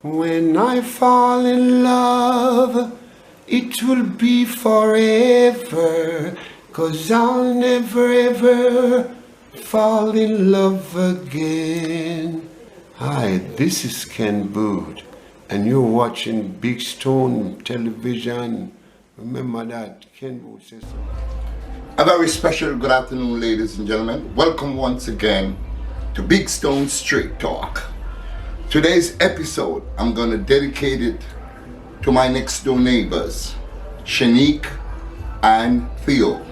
When I fall in love, it will be forever, 'cause I'll never ever fall in love again. Hi, this is Ken Boot, and you're watching Big Stone Television. Remember that, Ken Boot says so. A very special good afternoon, ladies and gentlemen. Welcome once again to Big Stone Straight Talk. Today's episode, I'm going to dedicate it to my next door neighbors, Shanique and Theo,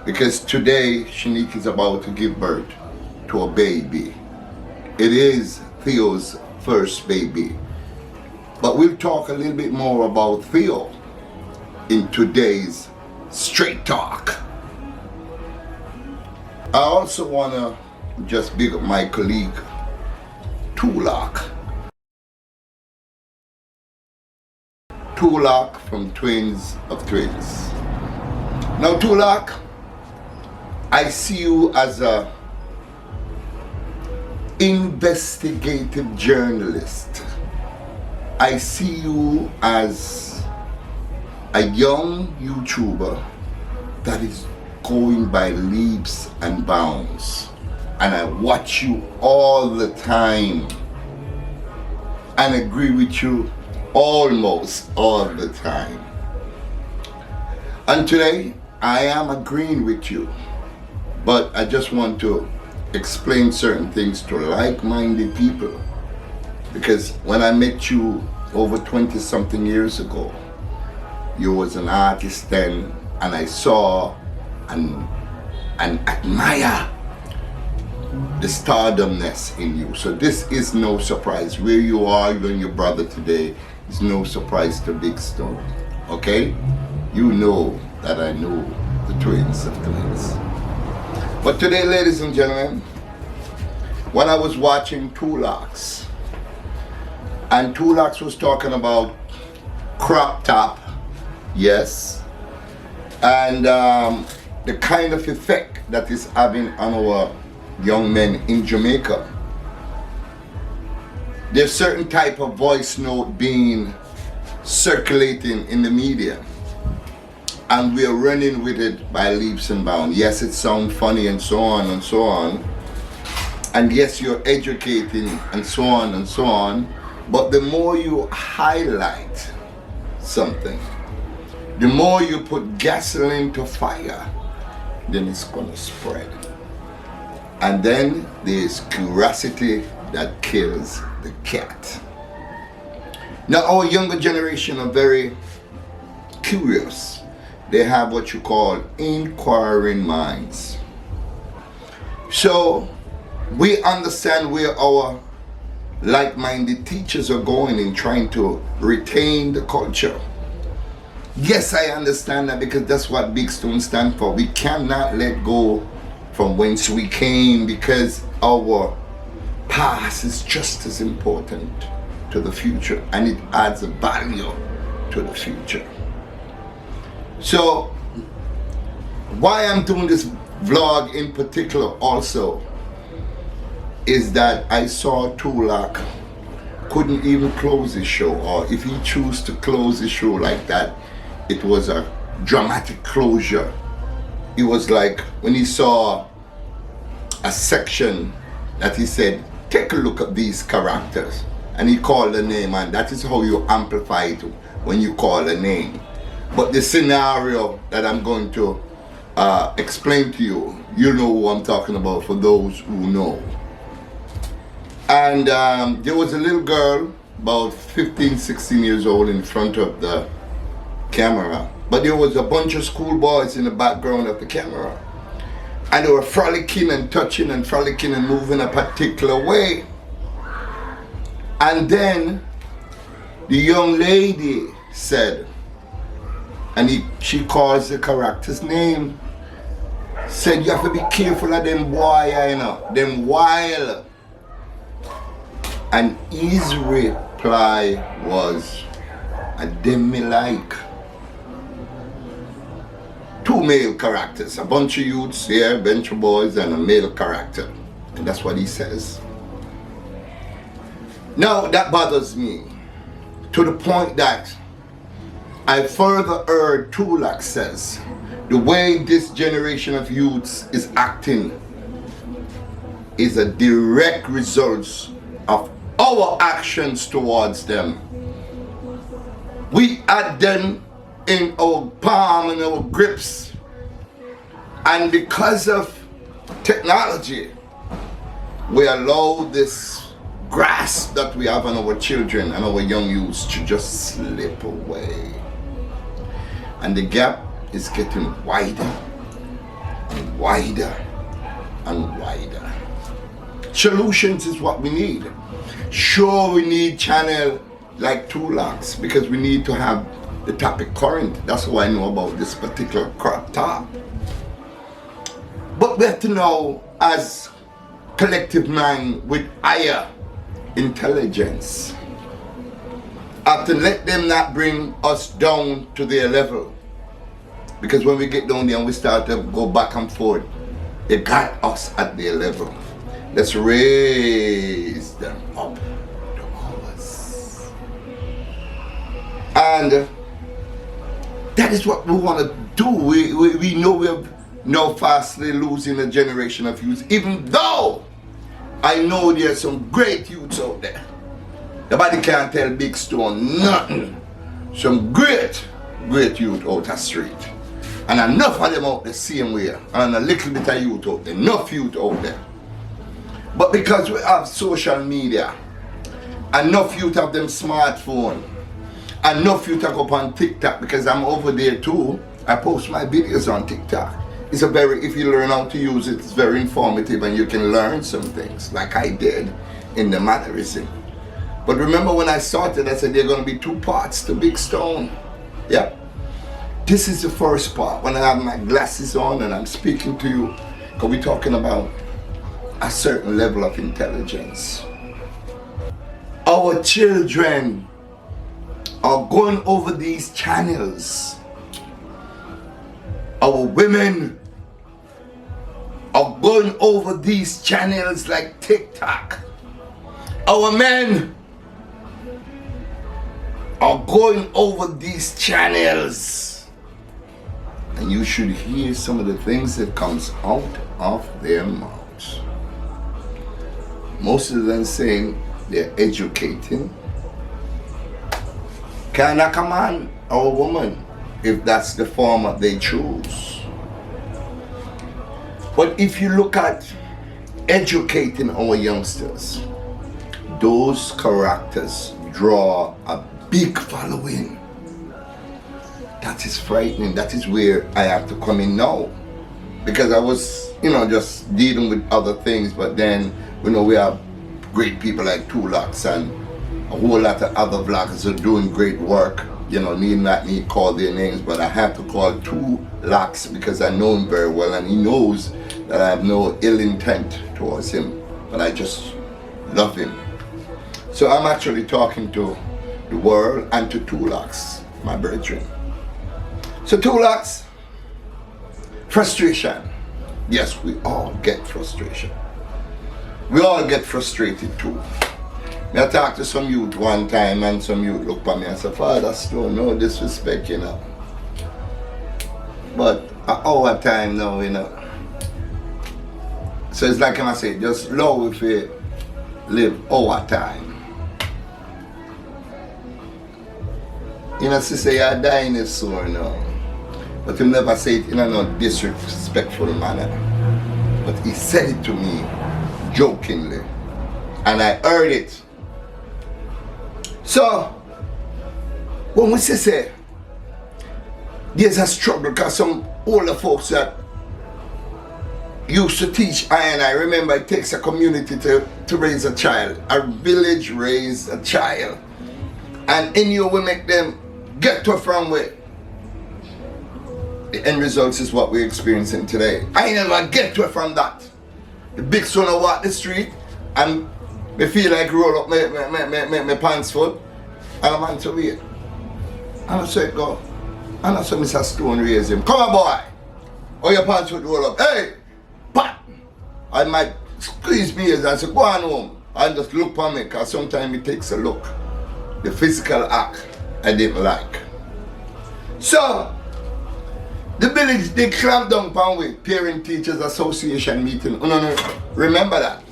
because today Shanique is about to give birth to a baby. It is Theo's first baby. But we'll talk a little bit more about Theo in today's Straight Talk. I also want to just big up my colleague, Tulox. Tulox from Twins of Twins. Now Tulox, I see you as a investigative journalist. I see you as a young YouTuber that is going by leaps and bounds. And I watch you all the time and agree with you almost all the time. And today I am agreeing with you, but I just want to explain certain things to like-minded people, because when I met you over 20 something years ago, you was an artist then, and I saw and admire the stardomness in you. So this is no surprise. Where you are, you and your brother today, is no surprise to Big Stone. Okay? You know that I know the twins of twins. But today, ladies and gentlemen, when I was watching Tulox, and Tulox was talking about crop top, yes, and the kind of effect that is having on our young men in Jamaica. There's certain type of voice note being circulating in the media, and we're running with it by leaps and bounds. Yes, it sounds funny and so on and so on, and yes, you're educating and so on and so on, but the more you highlight something, the more you put gasoline to fire, then it's gonna spread. And then there's curiosity that kills the cat. Now our younger generation are very curious. They have what you call inquiring minds. So we understand where our like-minded teachers are going in trying to retain the culture. Yes, I understand that, because that's what Big Stone stands for. We cannot let go from whence we came, because our past is just as important to the future, and it adds a value to the future. So why I'm doing this vlog in particular also is that I saw Tulox couldn't even close his show, or if he chose to close his show like that, it was a dramatic closure. It was like when he saw a section that he said, take a look at these characters, and he called the name, and that is how you amplify it when you call a name. But the scenario that I'm going to explain to you, you know who I'm talking about, for those who know. And there was a little girl about 15, 16 years old in front of the camera, but there was a bunch of schoolboys in the background of the camera, and they were frolicking and touching and frolicking and moving a particular way. And then the young lady said, and she calls the character's name, said, you have to be careful of them boy, you know, them wild. And his reply was, a them me like. Two male characters, a bunch of youths here, a bunch of boys, and a male character. And that's what he says. Now that bothers me. to the point that I further heard Tulox says, the way this generation of youths is acting is a direct result of our actions towards them. We had them in our palm and our grips, and because of technology, we allow this grasp that we have on our children and our young youths to just slip away. And the gap is getting wider and wider and wider. Solutions is what we need. Sure, we need channel like Tulox because we need to have the topic current. That's how I know about this particular crop top. But we have to know, as collective mind with higher intelligence, have to let them not bring us down to their level. Because when we get down there and we start to go back and forth, they got us at their level. Let's raise them up to ours. And that is what we want to do. We know we're now fastly losing a generation of youth, even though I know there's some great youths out there. Nobody can tell Big Stone nothing. Some great youth out the street. And enough of them out the same way. And a little bit of youth out there. Enough youth out there. But because we have social media, enough youth have them smartphone. Enough youth go up on TikTok, because I'm over there too. I post my videos on TikTok. It's if you learn how to use it, it's very informative and you can learn some things, like I did in the mannerism. But remember when I started, I said there are going to be 2 parts to Big Stone. Yeah. This is the first part, when I have my glasses on and I'm speaking to you, because we're talking about a certain level of intelligence. Our children are going over these channels. Our women are going over these channels like TikTok. Our men are going over these channels. And you should hear some of the things that comes out of their mouths. Most of them saying they're educating. Can knock a man or a woman if that's the format they choose. But if you look at educating our youngsters, those characters draw a big following. That is frightening. That is where I have to come in now. Because I was, just dealing with other things, but then, we have great people like Tulox and a whole lot of other vloggers are doing great work. Need not call their names, but I have to call Tulox because I know him very well and he knows that I have no ill intent towards him, but I just love him. So I'm actually talking to the world and to Tulox, my brethren. So Tulox, frustration. Yes, we all get frustration. We all get frustrated too. I talked to some youth one time and some youth looked at me and said, Father Stone, no disrespect, But at our time now, So it's like I say, just love if we live our time. Say you're dying is sore now. But he never say it in a no disrespectful manner. But he said it to me jokingly. And I heard it. So, when we say, there's a struggle because some older folks that used to teach I remember it takes a community to raise a child. A village raise a child. And in you we make them get to from where. The end results is what we're experiencing today. I never get to from that. The big son will walk the street and me feel like roll up my pants foot and I'm on to wait. And I say go. And I saw Mr. Stone raise him. Come on boy. Oh your pants foot roll up. Hey! Pat! I might squeeze me and say go on home. And just look for me because sometimes it takes a look. The physical act I didn't like. So, the village, they clamped down upon with Parent Teachers Association meeting. No, remember that.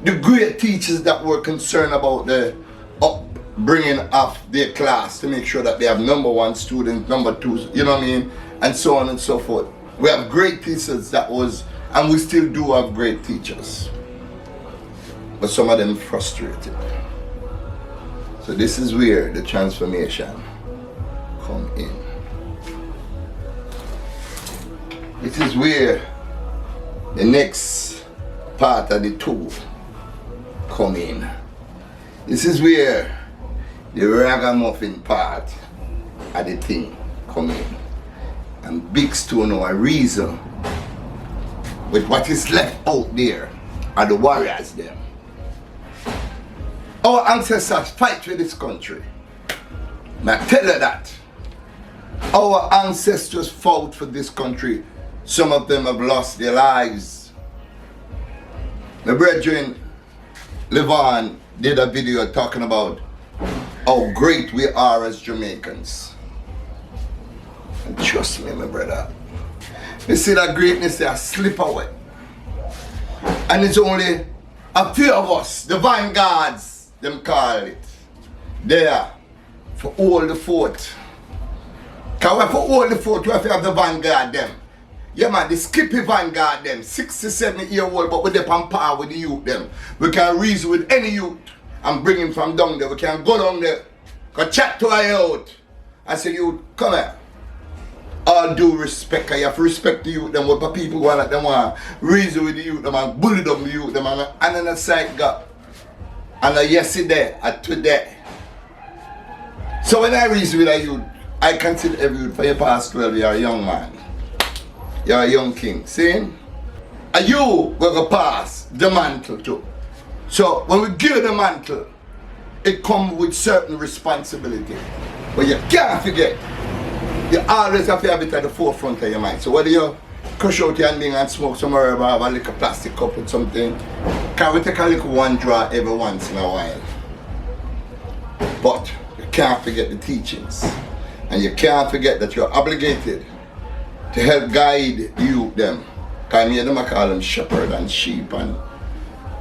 The great teachers that were concerned about the upbringing of their class to make sure that they have number one students, number two, you know what I mean? And so on and so forth. We have great teachers that was, and we still do have great teachers. But some of them frustrated. So this is where the transformation come in. This is where the next part of the tool come in. This is where the ragamuffin part of the thing come in. And Big Stone or a reason with what is left out there are the warriors them. Our ancestors fight for this country. Now tell you that. Our ancestors fought for this country. Some of them have lost their lives. My brethren, Levon, did a video talking about how great we are as Jamaicans. And trust me, my brother. You see that greatness there slip away. And it's only a few of us, the vanguards, them call it, there for all the fort. Because for all the fort, we have to have the vanguard them. Yeah man, the Skippy vanguard them, 67-year-old, but we're on par with the youth them. We can reason with any youth and bring him from down there. We can go down there, go chat to our youth and say, youth, come here. All due respect, you have to respect the youth them, what people want them want reason with the youth them and bully them the youth them and then the side got. And yesterday and today. So when I reason with a youth, I consider every youth for your past 12, you're a young man. You're a young king, see? And you will pass the mantle too. So when we give the mantle, it comes with certain responsibility. But you can't forget, you always have to have it at the forefront of your mind. So whether you crush out your thing and smoke some herb or have a little plastic cup with something, can we take a little one draw every once in a while? But you can't forget the teachings. And you can't forget that you're obligated to help guide you them. Because me them I call them shepherd and sheep and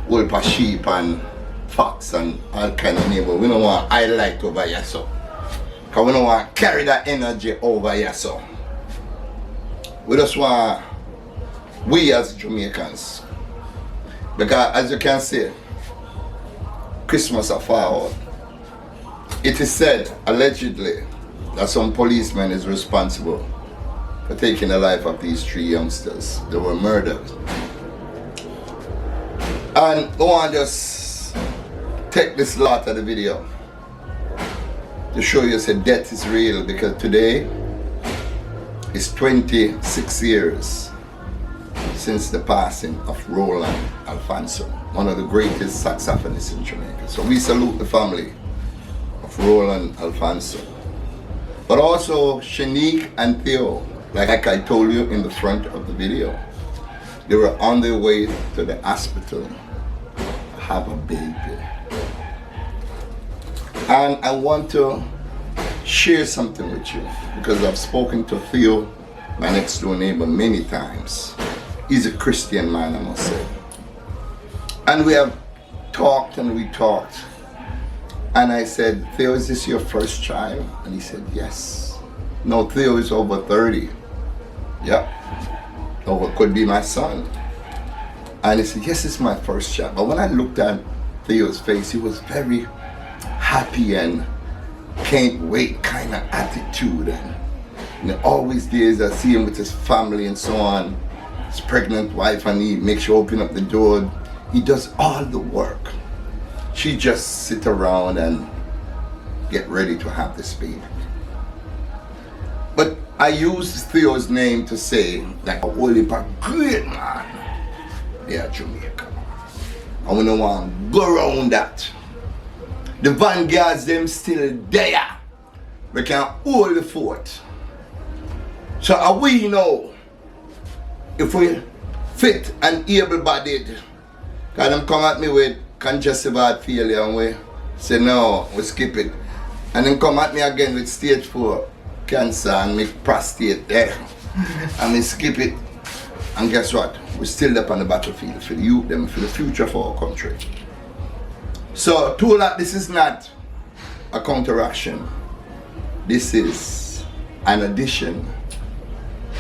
wolf of sheep and fox and all kind of name. But we don't want to highlight over here so. Because we don't want to carry that energy over here so. We just want we as Jamaicans. Because as you can see, Christmas are far out. It is said, allegedly, that some policeman is responsible for taking the life of these 3 youngsters. They were murdered. And I want to just take this lot of the video to show you that death is real, because today is 26 years since the passing of Roland Alfonso, one of the greatest saxophonists in Jamaica. So we salute the family of Roland Alfonso. But also Shanique and Theo, like I told you in the front of the video, they were on their way to the hospital to have a baby. And I want to share something with you, because I've spoken to Theo, my next door neighbor, many times. He's a Christian man, I must say. And we have talked and we talked. And I said, Theo, is this your first child? And he said, yes. No, Theo is over 30. Yeah. Or could be my son. And he said, yes, it's my first child. But when I looked at Theo's face, he was very happy and can't wait kind of attitude. And always days I see him with his family and so on. His pregnant wife, and he makes sure open up the door. He does all the work. She just sit around and get ready to have this baby. But I use Theo's name to say like a holy great man there at Jamaica. I wanna want to go around that. The vanguards them still there. We can hold the fort. So we know if we fit and able-bodied, because them come at me with congestive heart failure and we Say no, we skip it. And then come at me again with stage 4 cancer and me prostate there. And me skip it. And guess what? We're still up on the battlefield for the youth, them, for the future of our country. So, Tulox, this is not a counteraction. This is an addition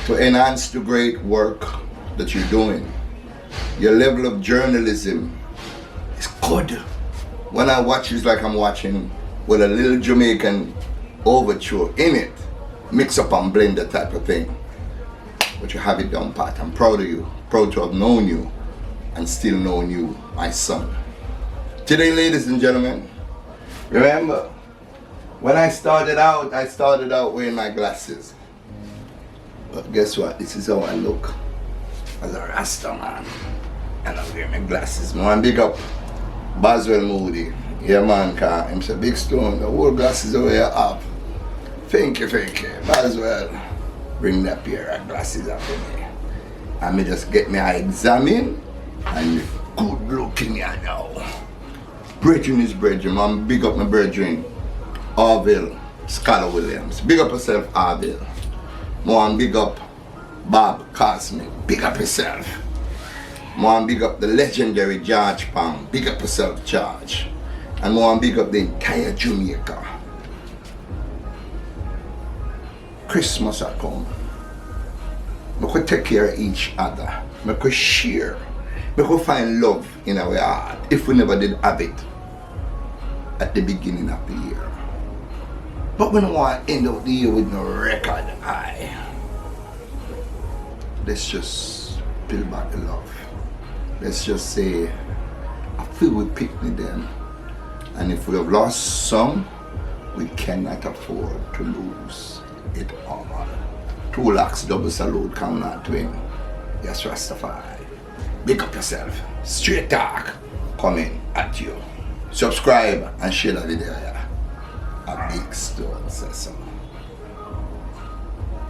to enhance the great work that you're doing. Your level of journalism is good. When I watch, it's like I'm watching with a little Jamaican overture in it. Mix up and blend that type of thing. But you have it down pat. I'm proud of you. Proud to have known you and still knowing you, my son. Today, ladies and gentlemen, remember, when I started out wearing my glasses. But guess what? This is how I look as a Rasta man. And I'm wearing my glasses. Man, big up Boswell Moody. Yeah, man, cause him say, Big Stone, the whole glasses over here up. Thank you. Boswell, bring that pair of glasses up for me. And me just get me eye examine and good looking here now. Brethren is brethren, man. Big up my brethren. Orville, Scholar Williams. Big up yourself, Orville. Man, big up Bob Cosmic. Big up yourself. Man, big up the legendary George Pam. Big up yourself, George. And man, big up the entire Jamaica. Christmas are come. We could take care of each other. We could share. We could find love in our heart if we never did have it at the beginning of the year. But we don't want to end up the year with no record high. Let's just build back the love. Let's just say, I feel we picked me then. And if we have lost some, we cannot afford to lose it all. Tulox, double salute, count on twin. Yes, Rastafari. Big up yourself. Straight talk coming at you. Subscribe and share the video. Yeah. A Big Stone says so.